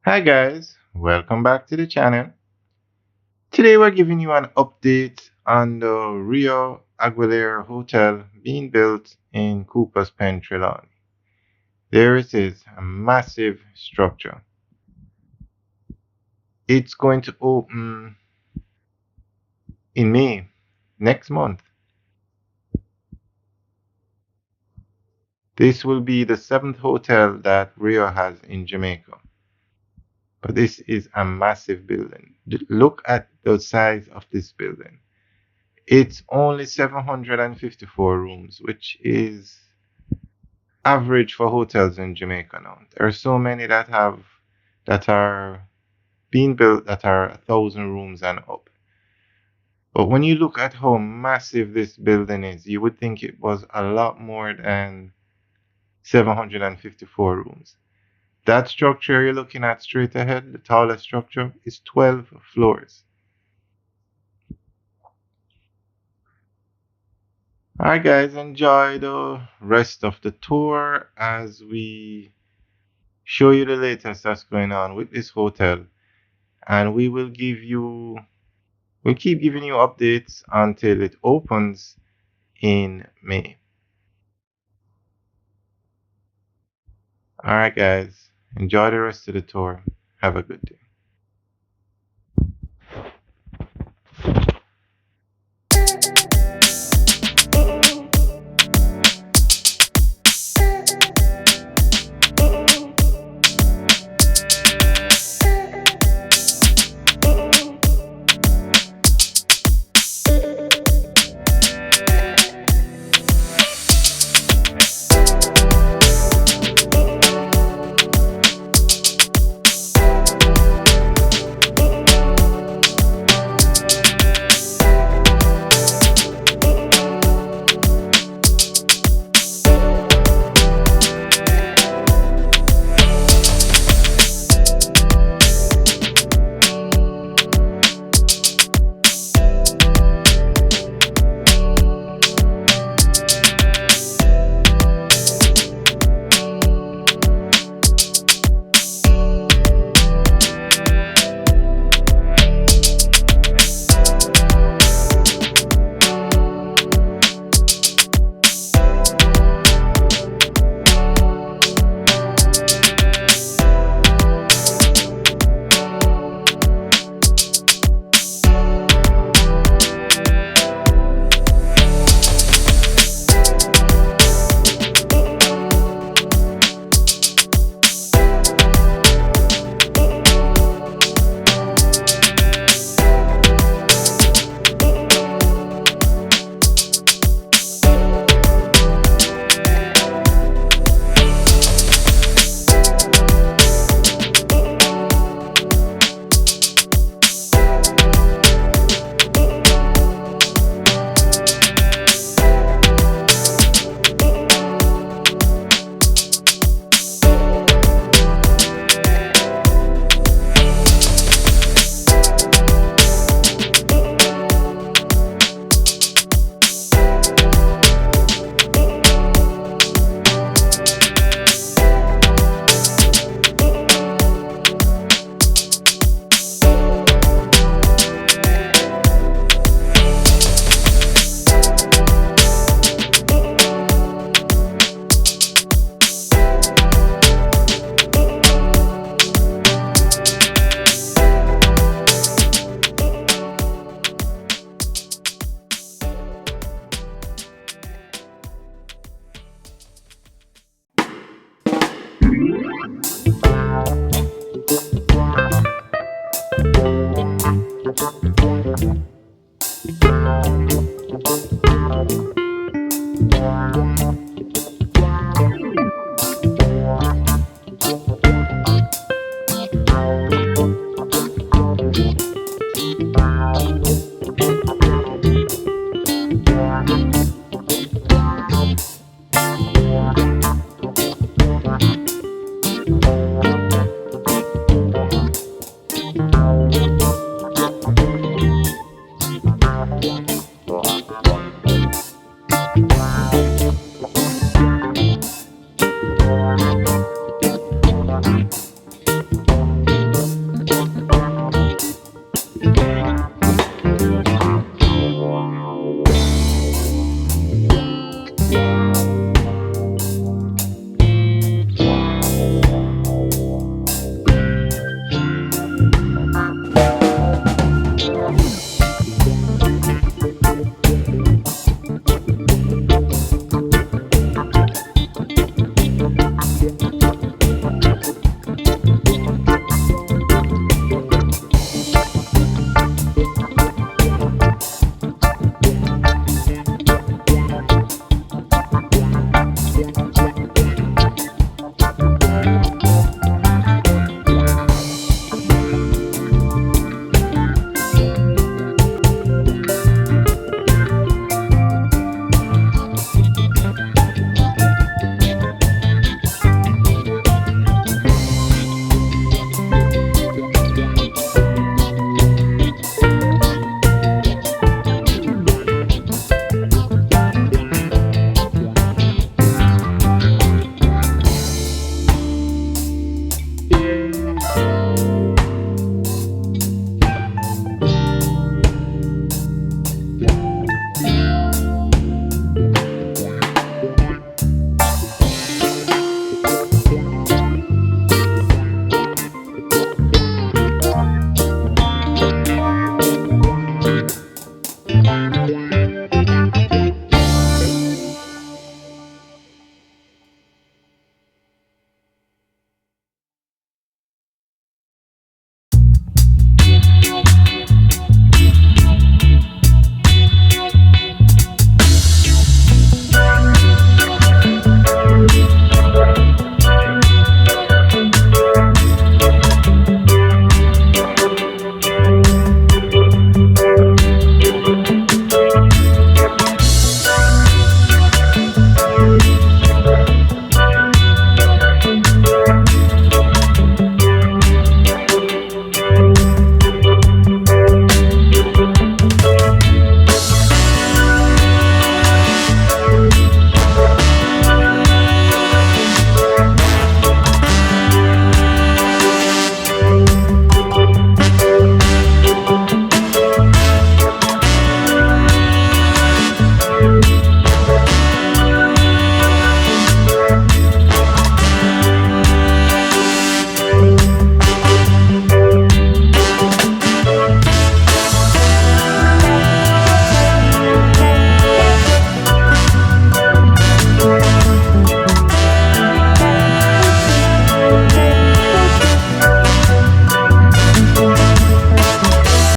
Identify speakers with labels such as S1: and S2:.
S1: Hi guys, welcome back to the channel. Today we're giving you an update on the Rio Aquarelle Hotel being built in Cooper's Pen, Trelawny. There it is, a massive structure. It's going to open in May, next month. This will be the seventh hotel that Rio has in Jamaica. But this is a massive building. Look at the size of this building. It's only 754 rooms, which is average for hotels in Jamaica now. There are so many that are being built that are 1,000 rooms and up. But when you look at how massive this building is, you would think it was a lot more than 754 rooms. That structure you're looking at straight ahead, the tallest structure, is 12 floors. Alright guys, enjoy the rest of the tour as we show you the latest that's going on with this hotel, and we'll keep giving you updates until it opens in May. All right guys, enjoy the rest of the tour. Have a good day.